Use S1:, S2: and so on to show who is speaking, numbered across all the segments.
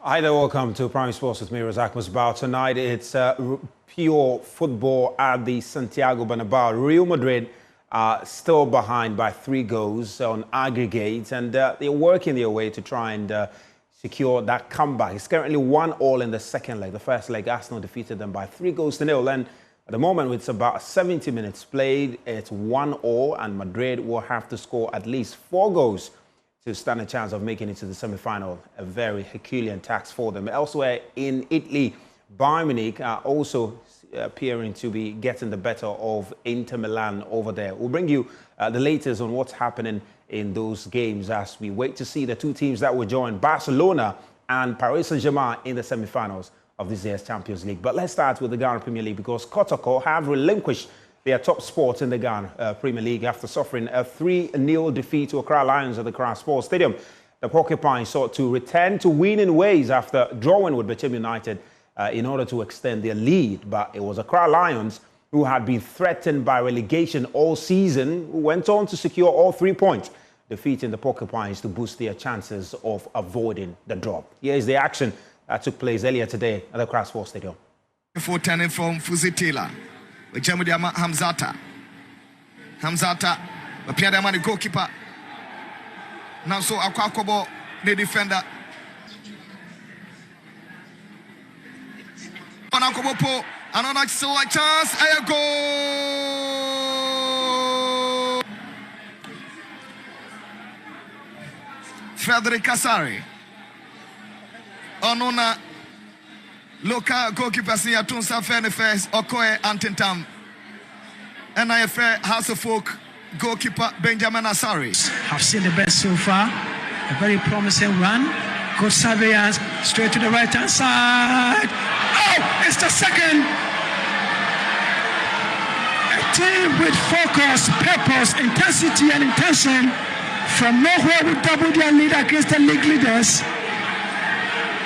S1: Hi there, welcome to Prime Sports with me, Razak Musbao. Tonight it's pure football at the Santiago Bernabeu. Real Madrid are still behind by 3 goals on aggregate, and they're working their way to try and secure that comeback. It's currently 1-1 in the second leg. The first leg, Arsenal defeated them by 3-0, and at the moment it's about 70 minutes played. It's 1-1, and Madrid will have to score at least 4 goals to stand a chance of making it to the semi-final. A very Herculean task for them. Elsewhere in Italy, Bayern Munich are also appearing to be getting the better of Inter Milan over there. We'll bring you the latest on what's happening in those games as we wait to see the 2 teams that will join Barcelona and Paris Saint-Germain in the semi-finals of this year's Champions League. But let's start with the Ghana Premier League, because Kotoko have relinquished their top spot in the Ghana Premier League after suffering a 3-0 defeat to Accra Lions at the Accra Sports Stadium. The Porcupines sought to return to winning ways after drawing with Bechem United in order to extend their lead. But it was Accra Lions, who had been threatened by relegation all season, who went on to secure all 3 points, defeating the Porcupines to boost their chances of avoiding the drop. Here is the action that took place earlier today at the Accra Sports Stadium.
S2: Before turning from Fuzi Taylor. Hamzata, the player the goalkeeper. Now so Akwakobo, the defender. Panakobo, another silver chance, a goal. Frederick Kasari. Onona. Local goalkeeper senior Tunsa Fenefes Okoye Antentam. And I fair House of Folk goalkeeper Benjamin Asari.
S3: Have seen the best so far. A very promising run. Good surveillance straight to the right hand side. Oh, it's the second. A team with focus, purpose, intensity, and intention from nowhere will double their lead against the league leaders.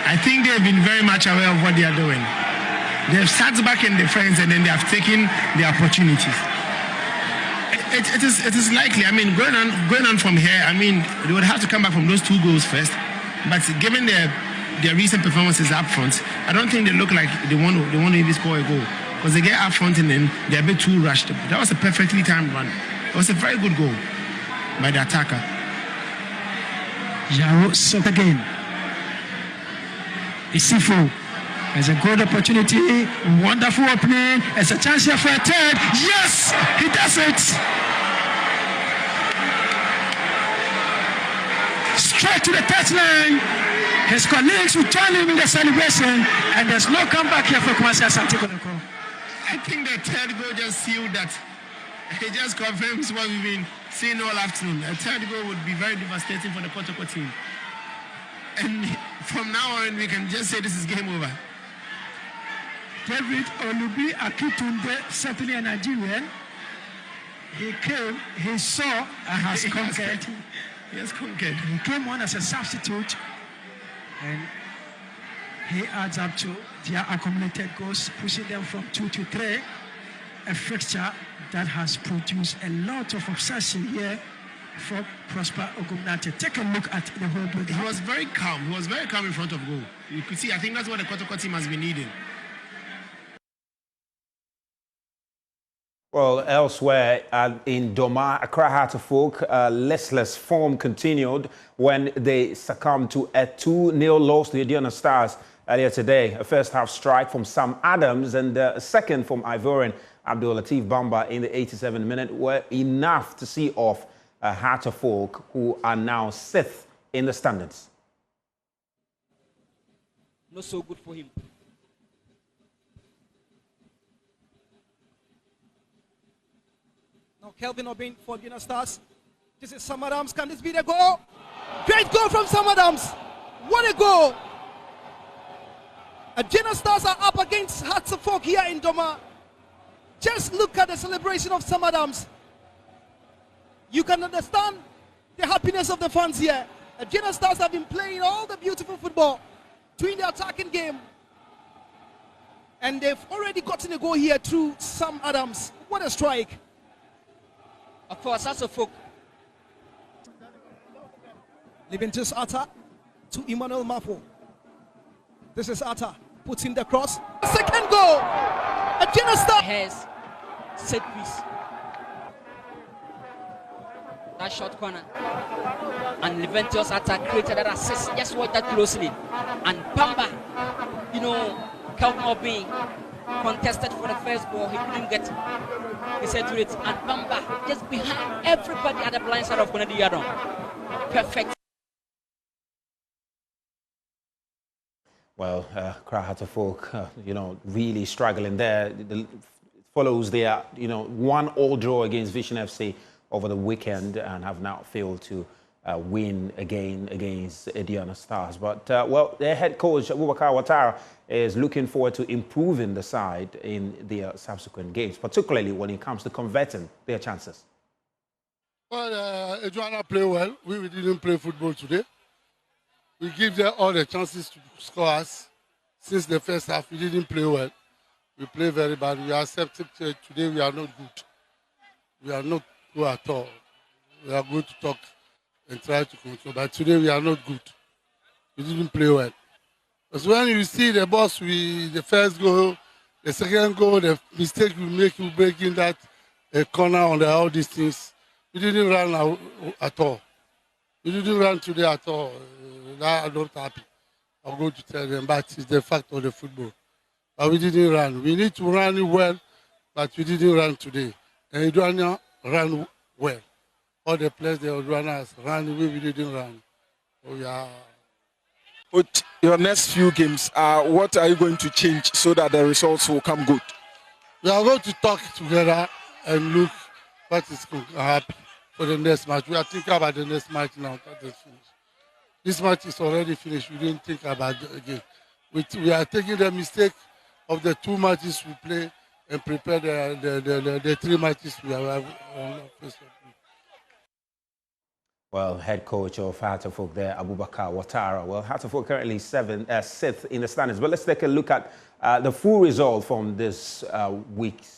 S4: I think they've been very much aware of what they are doing. They've sat back in defense and then they have taken the opportunities. It is likely. I mean, going on from here, I mean, they would have to come back from those 2 goals first. But given their recent performances up front, I don't think they look like they want to even score a goal, because they get up front and then they're a bit too rushed. That was a perfectly timed run. It was a very good goal by the attacker.
S3: Jaro shot again. Isifu has a good opportunity, wonderful opening. It's a chance here for a third. Yes, he does it. Straight to the touchline. His colleagues will join him in the celebration, and there's no comeback here for Asante Kotoko.
S4: I think the third goal just sealed that. It just confirms what we've been seeing all afternoon. A third goal would be very devastating for the Kotoko team. And from now on, we can just say this is game over.
S3: David Olubi Akitunde, certainly a Nigerian. He came, he saw, and has conquered.
S4: He has conquered.
S3: He came on as a substitute, and he adds up to their accumulated goals, pushing them from 2 to 3. A fixture that has produced a lot of obsession here for Prosper Ogumnante. Take a look at the whole build.
S4: He was very calm. He was very calm in front of goal. You could see, I think that's what the Kotoko team has been needing.
S1: Well, elsewhere in Doma, Accra Heart of Folk, listless form continued when they succumbed to a 2-0 loss to the Indiana Stars earlier today. A first-half strike from Sam Adams and a second from Ivorian Abdul Latif Bamba in the 87th minute were enough to see off Heart of Folk, who are now 6th in the standings.
S5: Not so good for him. Now Kelvin Obin for Indiana Stars. This is Sam Adams. Can this be the goal? Great goal from Sam Adams. What a goal! Indiana Stars are up against Hearts of Folk here in Doma. Just look at the celebration of Sam Adams. You can understand the happiness of the fans here. Indiana Stars have been playing all the beautiful football during the attacking game. And they've already gotten a goal here through Sam Adams. What a strike. Of course, that's a folk. Leventus Atta to Emmanuel Mapo. This is Atta, puts in the cross. Second goal! A Genesta
S6: has set piece. That short corner. And Leventus attack created that assist. Just watch that closely. And Pamba, Kelmore being contested for the first ball. He couldn't get his head to it. And Pamba just behind everybody at the blind side of Kennedy Yadon. Perfect.
S1: Well, Accra Folk, really struggling there. It follows their, 1-1 draw against Vision FC over the weekend and have now failed to win again against Ediana Stars. But, their head coach, Abubakar Ouattara, is looking forward to improving the side in their subsequent games, particularly when it comes to converting their chances.
S7: Well, Ediana play well. We didn't play football today. We give them all the chances to score us. Since the first half, we didn't play well. We play very bad. We accepted today we are not good. We are not good at all. We are going to talk and try to control. But today we are not good. We didn't play well. Because when you see the boss, the first goal, the second goal, the mistake we make, you breaking that corner on all these things. We didn't run at all. We didn't run today at all. I'm not happy. I'm going to tell them, but it's the fact of the football. But we didn't run. We need to run well, but we didn't run today. And Eduana ran well. All the players, the Eduana ran, we didn't run. Oh, yeah.
S8: With your next few games, what are you going to change so that the results will come good?
S7: We are going to talk together and look what is going to happen for the next match. We are thinking about the next match now. That is finished. This match is already finished. We didn't think about it again. We are taking the mistake of the 2 matches we play and prepare the 3 matches we have on first.
S1: Well, head coach of Heart of Folk there, Abubakar Ouattara. Well, Heart of Folk currently 6th in the standings. But let's take a look at the full result from this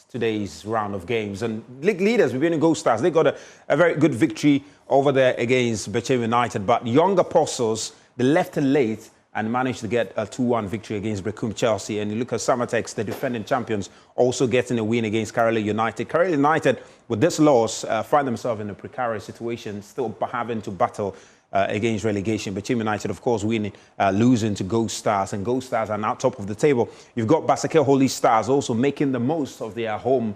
S1: today's round of games. And league leaders, we've been in Gold Stars. They got a very good victory over there against Bechem United. But Young Apostles, they left it late and managed to get a 2-1 victory against Brecum Chelsea. And you look at Summertex, the defending champions, also getting a win against Accra United. Accra United, with this loss, find themselves in a precarious situation, still having to battle against relegation. But Team United, of course, losing to Gold Stars, and Gold Stars are now top of the table. You've got Basake Holy Stars also making the most of their home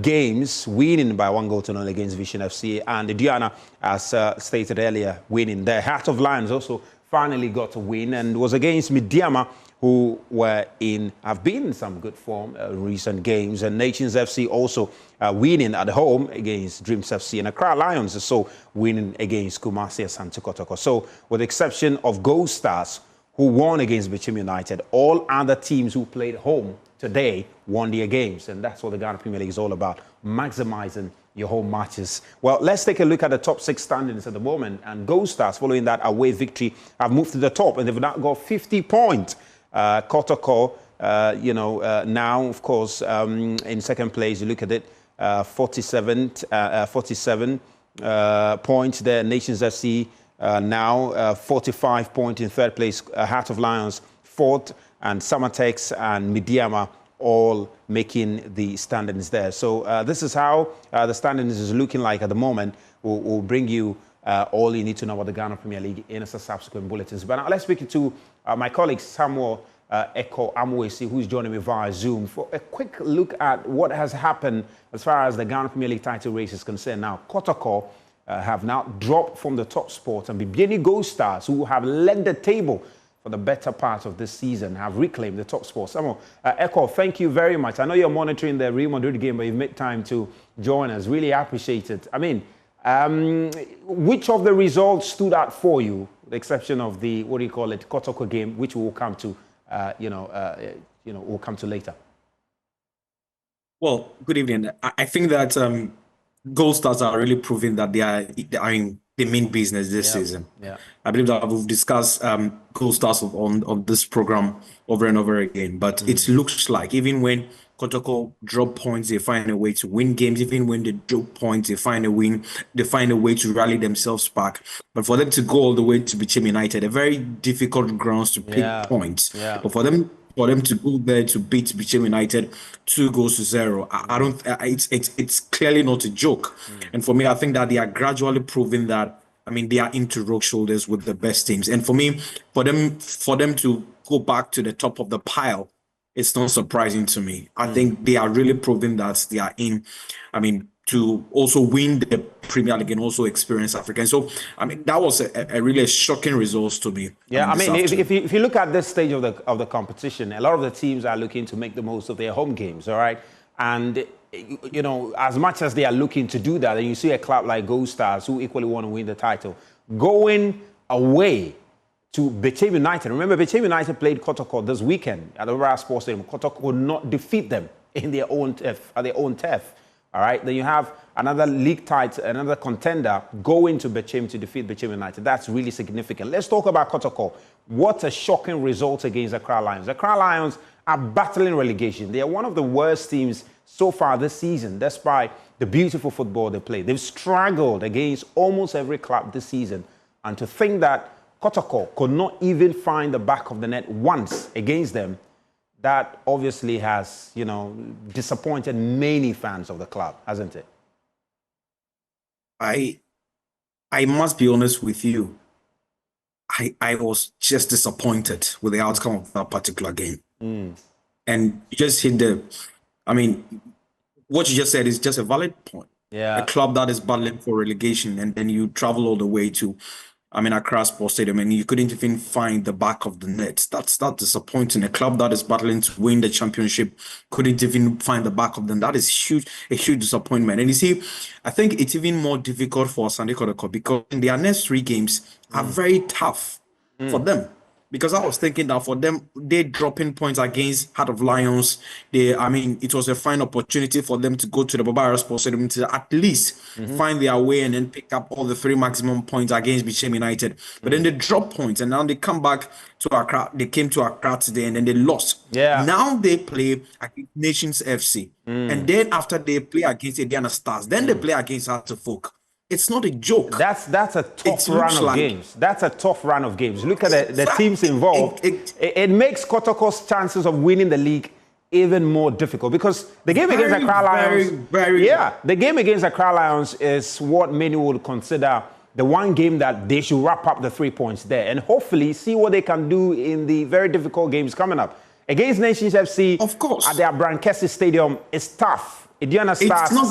S1: games, winning by 1-0 against Vision FC, and the Diana, as stated earlier, winning. The Heart of Lions also finally got a win, and was against Midiama, who have been in some good form recent games, and Nations FC also winning at home against Dreams FC, and Accra Lions also winning against Kumasi Asante Kotoko. So, with the exception of Gold Stars, who won against Bechem United, all other teams who played home today won their games, and that's what the Ghana Premier League is all about, maximizing your home matches. Well, let's take a look at the top 6 standings at the moment, and Gold Stars, following that away victory, have moved to the top, and they've now got 50 points. Kotoko, now, of course, in second place, you look at it, 47 points there. Nations FC now 45 points in third place. Heart of Lions fourth, and Summertex and Midiama all making the standings there. So this is how the standings is looking like at the moment. We'll bring you all you need to know about the Ghana Premier League in a subsequent bulletins. But now let's speak to my colleague Samuel Eko Amwesi, who's joining me via Zoom for a quick look at what has happened as far as the Ghana Premier League title race is concerned. Now, Kotoko have now dropped from the top spot, and Bibiani Gold Stars, who have led the table for the better part of this season, have reclaimed the top spot. Samuel Eko, thank you very much. I know you're monitoring the Real Madrid game, but you've made time to join us. Really appreciate it. I mean, which of the results stood out for you, with the exception of the, Kotoko game, which we'll come to, we'll come to later?
S9: Well, good evening. I think that Gold Stars are really proving that they are in they mean business this season.
S1: Yeah.
S9: I believe that we've discussed goal stars on this program over and over again. But it looks like even when Kotoko drop points, they find a way to win games. Even when they drop points, they find a way to rally themselves back. But for them to go all the way to Bichim United, a very difficult grounds to pick points.
S1: Yeah.
S9: But for them to go there to beat Bichim United 2-0, I don't. It's clearly not a joke. And for me, I think that they are gradually proving that. I mean, they are into rock shoulders with the best teams. And for me, for them to go back to the top of the pile, it's not surprising to me. I think they are really proving that they are in. I mean, to also win the Premier League and also experience Africa. So, I mean, that was a really shocking result to me.
S1: Yeah, I mean, if you look at this stage of the competition, a lot of the teams are looking to make the most of their home games, all right? And, you know, as much as they are looking to do that, and you see a club like Gold Stars who equally want to win the title, going away to Bichim United. Remember, Bichim United played Kotoko this weekend at the Overall Sports Stadium. Kotoko could not defeat them in their own turf. All right, then you have another league title, another contender going to Bichim to defeat Bichim United. That's really significant. Let's talk about Kotoko. What a shocking result against Accra Lions. Accra Lions are battling relegation. They are one of the worst teams so far this season, despite the beautiful football they play. They've struggled against almost every club this season. And to think that Kotoko could not even find the back of the net once against them, that obviously has, you know, disappointed many fans of the club, hasn't it?
S9: I must be honest with you. I was just disappointed with the outcome of that particular game. And you just hit what you just said is just a valid point.
S1: Yeah.
S9: A club that is battling for relegation, and then you travel all the way to, Accra Sports Stadium, and you couldn't even find the back of the net. That's disappointing. A club that is battling to win the championship couldn't even find the back of them. That is a huge disappointment. And you see, I think it's even more difficult for Asante Kotoko because their next 3 games are very tough for them. Because I was thinking that for them, they dropping points against Heart of Lions. It was a fine opportunity for them to go to the Barbara Sports Stadium to at least find their way and then pick up all the 3 maximum points against Bichim United. But then they drop points and now they come back to Accra. They came to Accra today and then they lost.
S1: Yeah.
S9: Now they play against Nations FC. And then after they play against Indiana Stars, then they play against Hearts of Oak. It's not a joke.
S1: That's a tough run of games. That's a tough run of games. Look at the teams involved. It makes Kotoko's chances of winning the league even more difficult because the game against Accra Lions, the game against Accra Lions is what many would consider the one game that they should wrap up the 3 points there and hopefully see what they can do in the very difficult games coming up. Against Nations FC,
S9: of course,
S1: at their Brankesi Stadium, it's tough. It's not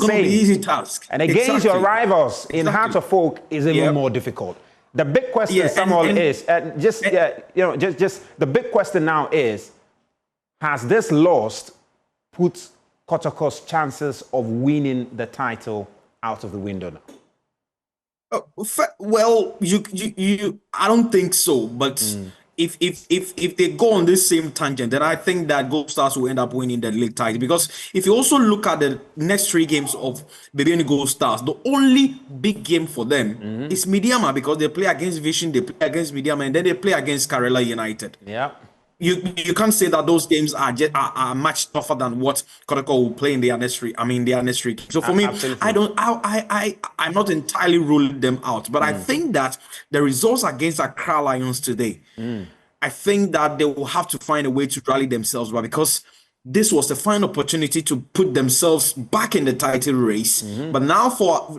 S9: going to be an easy task.
S1: And against your rivals in Heart of Oak is even more difficult. The big question, Samuel, is the big question now is: has this loss put Kotoko's chances of winning the title out of the window now?
S9: Well, I don't think so, but. If they go on this same tangent, then I think that Gold Stars will end up winning the league title. Because if you also look at the next 3 games of Baby Gold Stars, the only big game for them is Midiama because they play against Vision, they play against Midiama, and then they play against Kerala United.
S1: Yeah.
S9: You can't say that those games are much tougher than what Kotoko will play in their next 3. Their next 3 games. So for me,
S1: absolutely.
S9: I'm not entirely ruling them out, but I think that the results against Accra Lions today, I think that they will have to find a way to rally themselves back because this was the final opportunity to put themselves back in the title race. But now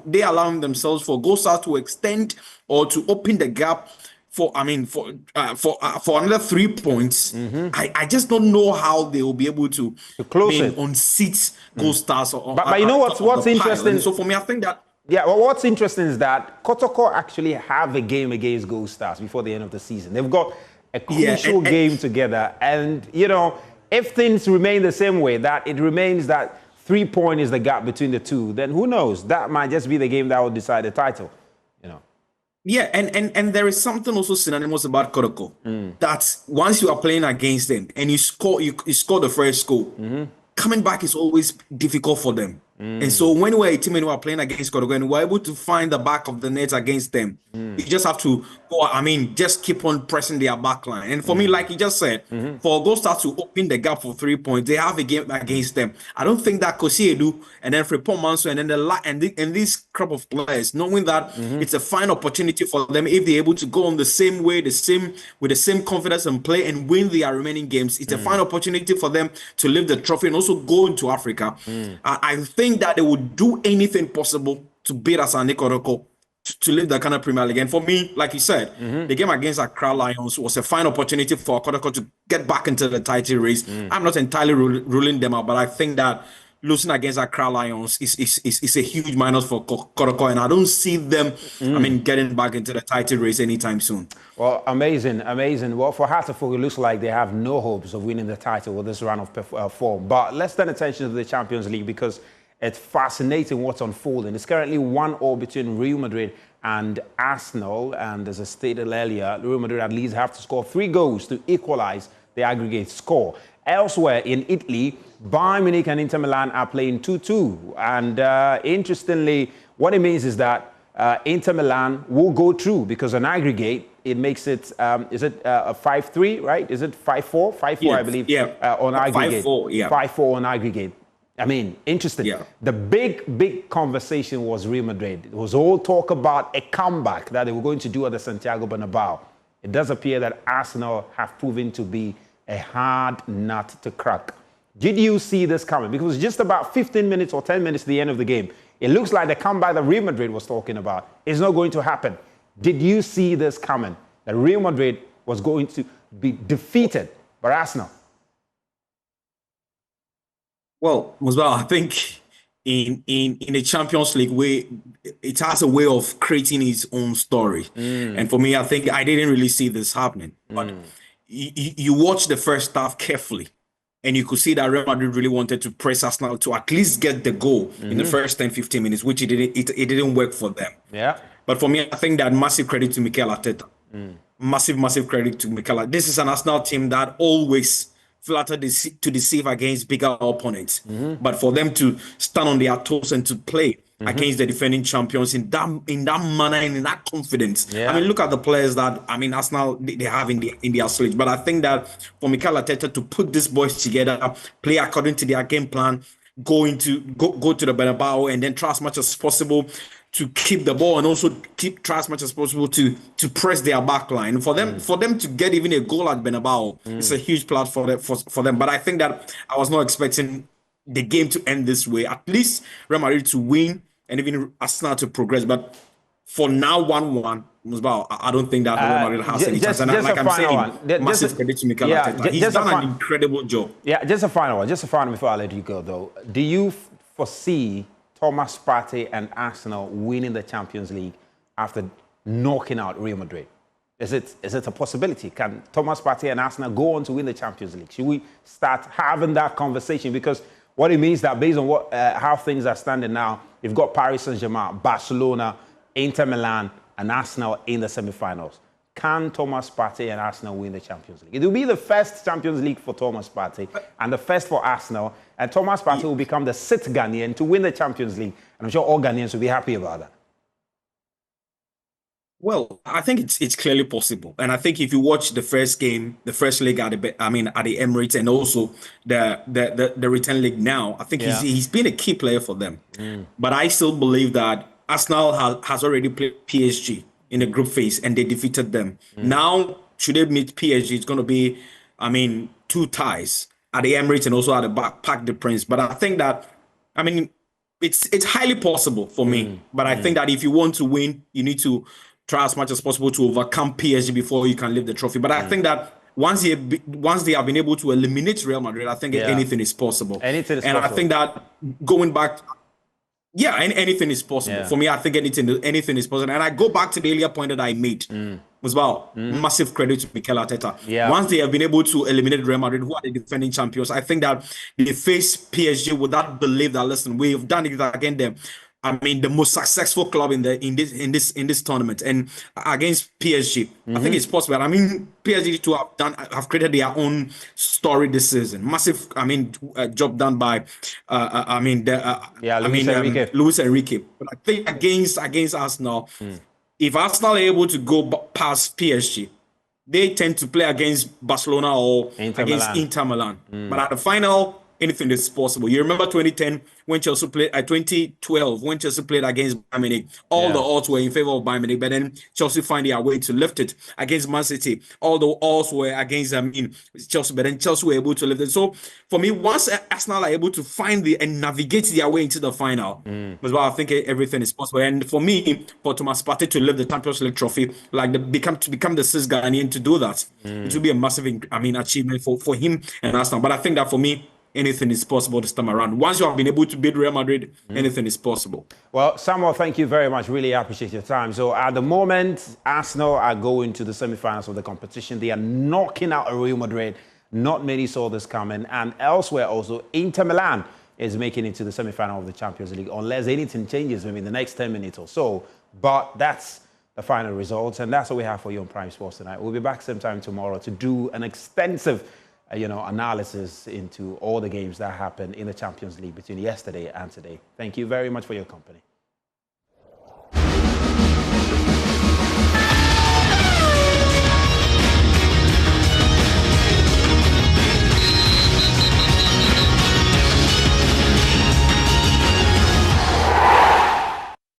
S9: they allowing themselves for Gold Stars to extend or to open the gap for another 3 points. I just don't know how they will be able to
S1: close it
S9: on seats Gold Stars.
S1: But you know what's interesting?
S9: So for me, I think that
S1: what's interesting is that Kotoko actually have a game against Gold Stars before the end of the season. They've got a crucial game together, and if things remain the same way, that it remains that 3 point is the gap between the two, then who knows? That might just be the game that will decide the title.
S9: Yeah, and there is something also synonymous about Kotoko that once you are playing against them and you score the first goal, coming back is always difficult for them. And so when we're a team and we're playing against Kotoko and we're able to find the back of the net against them, you just have to go, just keep on pressing their back line. And for me, like you just said, for Augusta to open the gap for 3 points, they have a game against them. I don't think that Kosiedu and then Fripon Manso and then this crop of players, knowing that it's a fine opportunity for them if they're able to go on the same way, with the same confidence and play and win their remaining games. It's a fine opportunity for them to lift the trophy and also go into Africa. I think that they would do anything possible to beat Asante Kotoko to lift the Ghana Premier League. And for me, like you said, the game against Accra Lions was a fine opportunity for Kotoko to get back into the title race. I'm not entirely ruling them out, but I think that losing against Accra Lions is a huge minus for Kotoko, and I don't see them, getting back into the title race anytime soon.
S1: Well, amazing. Well, for Hearts of Oak, it looks like they have no hopes of winning the title with this run of form. But let's turn attention to the Champions League because it's fascinating what's unfolding. It's currently 1-1 between Real Madrid and Arsenal. And as I stated earlier, Real Madrid at least have to score 3 goals to equalize the aggregate score. Elsewhere in Italy, Bayern Munich and Inter Milan are playing 2-2. And interestingly, what it means is that Inter Milan will go through because on aggregate, it makes it, is it a 5-3, right? Is it 5-4? 5-4, yeah, I believe, on aggregate.
S9: 5-4, yeah.
S1: 5-4 on aggregate. I mean, interesting. Yeah. The big conversation was Real Madrid. It was all talk about a comeback that they were going to do at the Santiago Bernabeu. It does appear that Arsenal have proven to be a hard nut to crack. Did you see this coming? Because just about 15 minutes or 10 minutes to the end of the game, it looks like the comeback that Real Madrid was talking about is not going to happen. Did you see this coming? That Real Madrid was going to be defeated by Arsenal?
S9: Well, Musbah, I think in the Champions League, it has a way of creating its own story. And for me, I think I didn't really see this happening. But you watch the first half carefully, and you could see that Real Madrid really wanted to press Arsenal to at least get the goal in the first 10-15 minutes, which it didn't work for them. Yeah. But for me, I think that massive credit to Mikel Arteta. Massive credit to Mikel Arteta. This is an Arsenal team that always flattered to deceive against bigger opponents. But for them to stand on their toes and to play against the defending champions in that manner and in that confidence. I mean, look at the players that Arsenal they have in their slate. But I think that for Mikel Arteta to put these boys together, play according to their game plan, go to the Bernabeu and then try as much as possible to keep the ball and also try as much as possible to press their back line. For them to get even a goal at Bernabeu, it's a huge plus for them. But I think that I was not expecting the game to end this way. At least Real Madrid to win and even Arsenal to progress. But for now, 1-1, I don't think that Real Madrid has any chance. And like I'm saying, massive credit to Mikel Arteta. He's done an incredible job.
S1: Yeah, just a final one before I let you go, though. Do you foresee Thomas Partey and Arsenal winning the Champions League after knocking out Real Madrid? Is it a possibility? Can Thomas Partey and Arsenal go on to win the Champions League? Should we start having that conversation? Because what it means that based on how things are standing now, you've got Paris Saint-Germain, Barcelona, Inter Milan, and Arsenal in the semi-finals. Can Thomas Partey and Arsenal win the Champions League? It will be the first Champions League for Thomas Partey and the first for Arsenal. And Thomas Partey will become the 6th Ghanaian to win the Champions League. And I'm sure all Ghanaians will be happy about that.
S9: Well, I think it's clearly possible. And I think if you watch the first game, the first leg at the Emirates, and also the return leg now, I think he's been a key player for them. But I still believe that Arsenal has already played PSG in the group phase and they defeated them. Now, should they meet PSG, it's going to be, 2 ties at the Emirates and also at the Parc des Princes. But I think that, it's highly possible for me. But I think that if you want to win, you need to try as much as possible to overcome PSG before you can lift the trophy. But I think that once they have been able to eliminate Real Madrid, I think anything is possible.
S1: Anything is
S9: possible.
S1: I
S9: think that going back, anything is possible. For me, I think anything is possible. And I go back to the earlier point that I made. As well, massive credit to Mikel Arteta. Once they have been able to eliminate Real Madrid, who are the defending champions, I think that they face PSG with that belief that, listen, we've done it against them. I mean, the most successful club in this tournament, and against PSG, I think it's possible. I mean, PSG to have created their own story this season. Massive, I mean, job done by, Luis Enrique. But I think against Arsenal, if Arsenal are able to go past PSG, they tend to play against Barcelona or Inter Milan. But at the final, anything is possible. You remember 2010 when Chelsea played, 2012 when Chelsea played against Bayern Munich. All the odds were in favor of Bayern Munich, but then Chelsea find their way to lift it against Man City. All the odds were against Chelsea, but then Chelsea were able to lift it. So for me, once Arsenal are able to find and navigate their way into the final, as well, I think everything is possible. And for me, for Thomas Partey to lift the Champions League trophy, like become the sixth Ghanaian to do that, it will be a massive, achievement for him and Arsenal. But I think that for me, anything is possible this time around. Once you have been able to beat Real Madrid, anything is possible.
S1: Well, Samuel, thank you very much. Really appreciate your time. So at the moment, Arsenal are going to the semi-finals of the competition. They are knocking out Real Madrid. Not many saw this coming. And elsewhere also, Inter Milan is making it to the semi-final of the Champions League, unless anything changes maybe in the next 10 minutes or so. But that's the final results. And that's what we have for you on Prime Sports tonight. We'll be back same time tomorrow to do an extensive analysis into all the games that happened in the Champions League between yesterday and today. Thank you very much for your company.